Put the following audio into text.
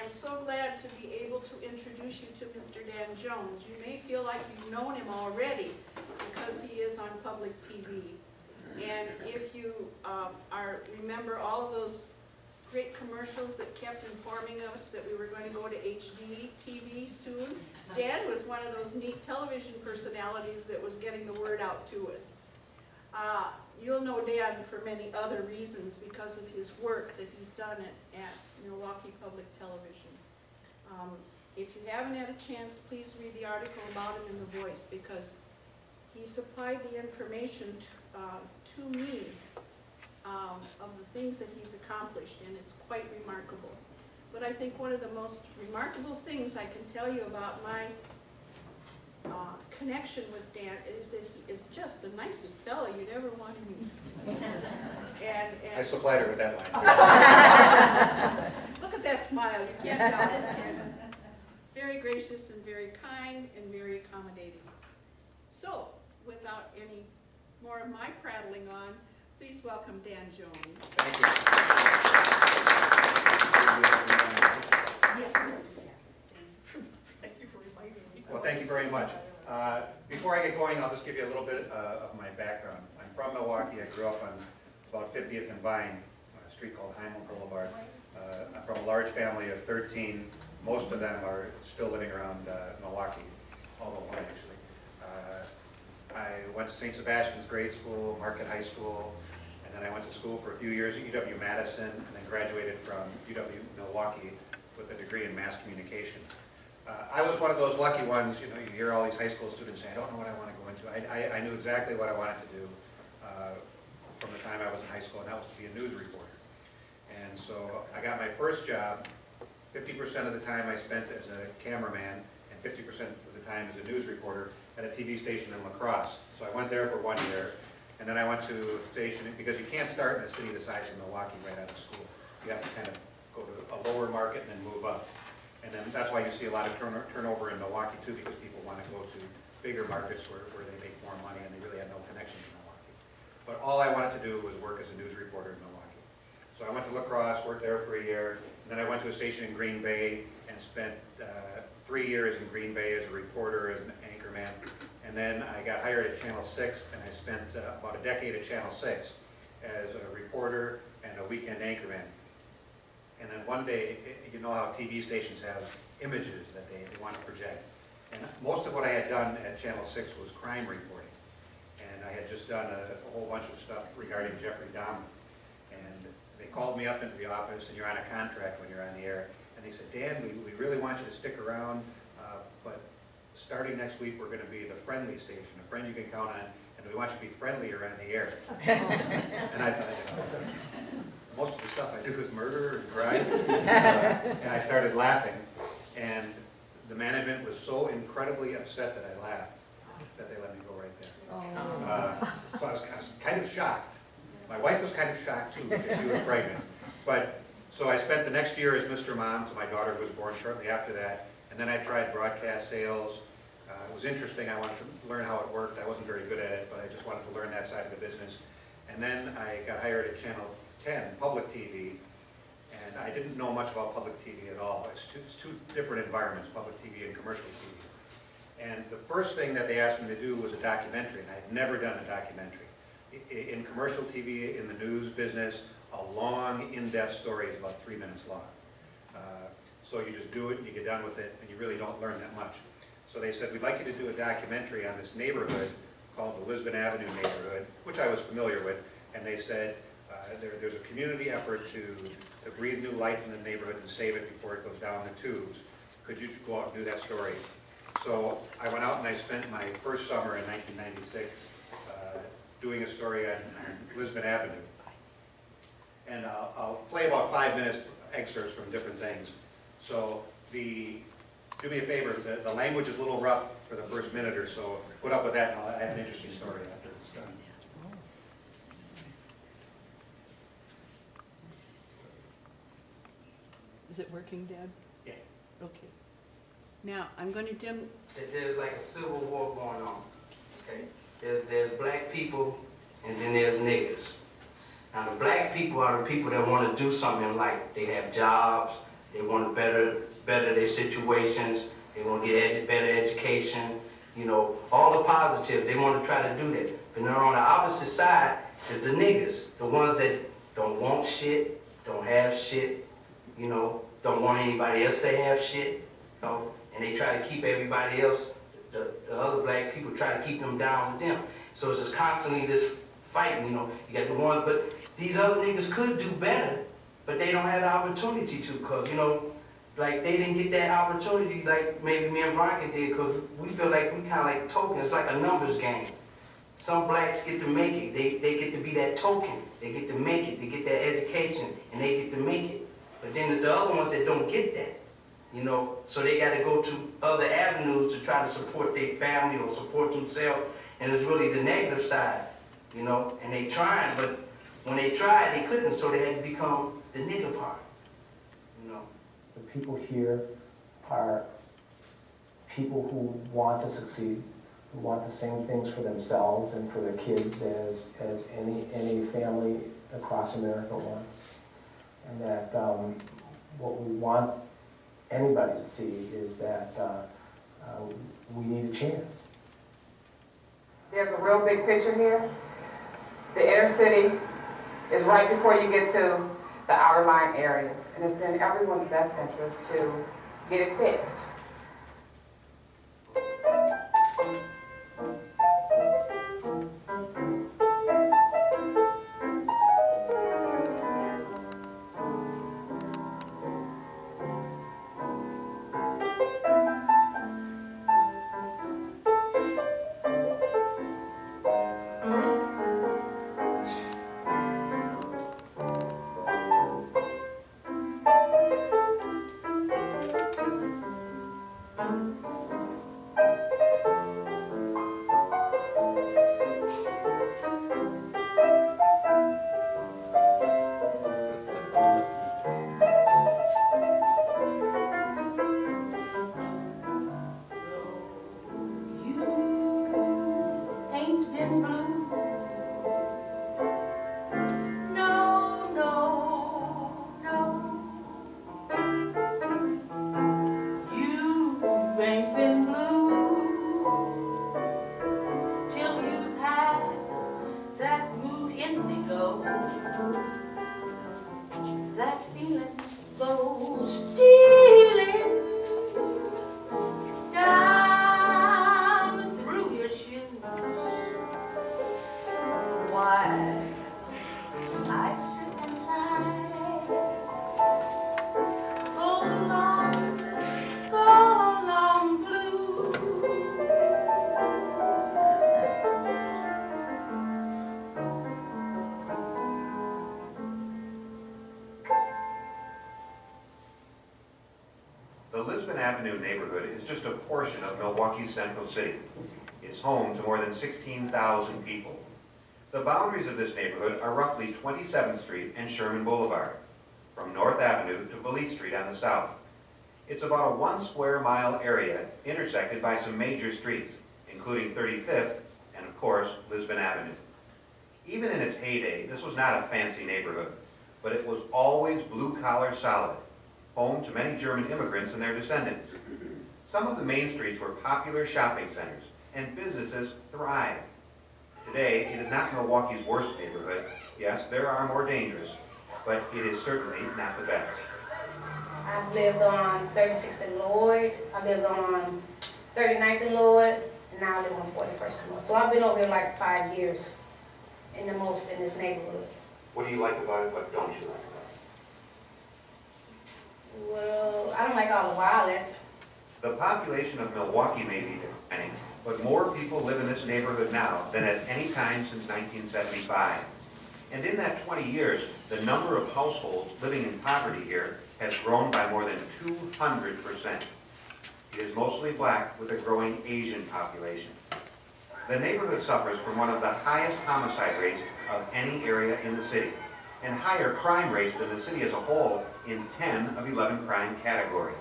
am so glad to be able to introduce you to Mr. Dan Jones. You may feel like you've known him already because he is on public TV. And if you remember all of those great commercials that kept informing us that we were going to go to HD TV soon, Dan was one of those neat television personalities that was getting the word out to us. You'll know Dan for many other reasons because of his work that he's done at Milwaukee Public Television. If you haven't had a chance, please read the article about him in The Voice, because he supplied the information to me of the things that he's accomplished, and it's quite remarkable. But I think one of the most remarkable things I can tell you about my connection with Dan is that he is just the nicest fellow you'd ever want to meet. I supplied her with that line. Look at that smile, you can't doubt it, can you? Very gracious and very kind and very accommodating. So, without any more of my prattling on, please welcome Dan Jones. Thank you. Yes. Thank you for reminding me. Well, thank you very much. Before I get going, I'll just give you a little bit of my background. I'm from Milwaukee. I grew up on about 50th and Vine, a street called Heimel Boulevard. I'm from a large family of 13. Most of them are still living around Milwaukee, although one actually. I went to St. Sebastian's grade school, Market High School, and then I went to school for a few years at UW-Madison, and then graduated from UW-Milwaukee with a degree in mass communication. I was one of those lucky ones, you hear all these high school students say, I don't know what I want to go into. I knew exactly what I wanted to do from the time I was in high school, and that was to be a news reporter. And so I got my first job. 50% of the time I spent as a cameraman, and 50% of the time as a news reporter at a TV station in La Crosse. So I went there for 1 year, and then I went to a station, because you can't start in a city the size of Milwaukee right out of school. You have to kind of go to a lower market and then move up. And then that's why you see a lot of turnover in Milwaukee too, because people want to go to bigger markets where they make more money and they really have no connection to Milwaukee. But all I wanted to do was work as a news reporter in Milwaukee. So I went to La Crosse, worked there for a year, and then I went to a station in Green Bay and spent 3 years in Green Bay as a reporter, as an anchorman. And then I got hired at Channel 6, and I spent about a decade at Channel 6 as a reporter and a weekend anchorman. And then one day, you know how TV stations have images that they want to project. And most of what I had done at Channel 6 was crime reporting. And I had just done a whole bunch of stuff regarding Jeffrey Dahmer. And they called me up into the office, and you're on a contract when you're on the air. And they said, Dan, we really want you to stick around, but starting next week, we're going to be the friendly station, a friend you can count on, and we want you to be friendlier on the air. And I thought, most of the stuff I do is murder and crime. And I started laughing, and the management was so incredibly upset that I laughed that they let me go right there. So I was kind of shocked. My wife was kind of shocked too, because she was pregnant. So I spent the next year as Mr. Mom, so my daughter was born shortly after that, and then I tried broadcast sales. It was interesting. I wanted to learn how it worked. I wasn't very good at it, but I just wanted to learn that side of the business. And then I got hired at Channel 10, public TV, and I didn't know much about public TV at all. It's two different environments, public TV and commercial TV. And the first thing that they asked me to do was a documentary, and I had never done a documentary. In commercial TV, in the news business, a long, in-depth story is about 3 minutes long. So you just do it, and you get done with it, and you really don't learn that much. So they said, we'd like you to do a documentary on this neighborhood called the Lisbon Avenue neighborhood, which I was familiar with, and they said, there's a community effort to breathe new life in the neighborhood and save it before it goes down the tubes. Could you go out and do that story? So I went out and I spent my first summer in 1996 doing a story on Lisbon Avenue. And I'll play about 5 minutes excerpts from different things. So do me a favor, the language is a little rough for the first minute or so. Put up with that, and I'll have an interesting story after it's done. Is it working, Dad? Yeah. Okay. Now, I'm going to dim... There's like a civil war going on. Okay? There's black people, and then there's niggers. Now, the black people are the people that want to do something in life. They have jobs, They want to better their situations. They want to get better education. You know, all the positive. They want to try to do that. But then on the opposite side is the niggas, the ones that don't want shit, don't have shit, you know, don't want anybody else to have shit, you know, and they try to keep everybody else, the other black people try to keep them down with them. So it's just constantly this fighting, you know. You got the ones, but these other niggas could do better, but they don't have the opportunity to, because, you know, like they didn't get that opportunity like maybe me and Veronica did, because we feel like we kind of like tokens. It's like a numbers game. Some blacks get to make it. They get to be that token. They get to make it. They get that education, and they get to make it. But then there's the other ones that don't get that, you know. So they got to go to other avenues to try to support their family or support themselves. And it's really the negative side, you know. And they tried, but when they tried, they couldn't. So they had to become the nigger part, you know. The people here are people who want to succeed, who want the same things for themselves and for their kids as any family across America wants. And that what we want anybody to see is that we need a chance. There's a real big picture here. The inner city is right before you get to the outer line areas, and it's in everyone's best interest to get it fixed. That feeling goes stealing down through your shoes. Why I sit and sigh, go along blue. The Lisbon Avenue neighborhood is just a portion of Milwaukee's Central City. It's home to more than 16,000 people. The boundaries of this neighborhood are roughly 27th Street and Sherman Boulevard, from North Avenue to Valete Street on the south. It's about a 1 square mile area intersected by some major streets, including 35th and, of course, Lisbon Avenue. Even in its heyday, this was not a fancy neighborhood, but it was always blue-collar solid, home to many German immigrants and their descendants. Some of the main streets were popular shopping centers, and businesses thrived. Today, it is not Milwaukee's worst neighborhood. Yes, there are more dangerous, but it is certainly not the best. I've lived on 36th and Lloyd, I lived on 39th and Lloyd, and now I live on 41st and Lloyd. So I've been over here like 5 years in this neighborhood. What do you like about it? What don't you like about it? Well, I don't like all the violence. The population of Milwaukee may be declining, but more people live in this neighborhood now than at any time since 1975. And in that 20 years, the number of households living in poverty here has grown by more than 200%. It is mostly black with a growing Asian population. The neighborhood suffers from one of the highest homicide rates of any area in the city, and higher crime rates than the city as a whole in 10 of 11 crime categories.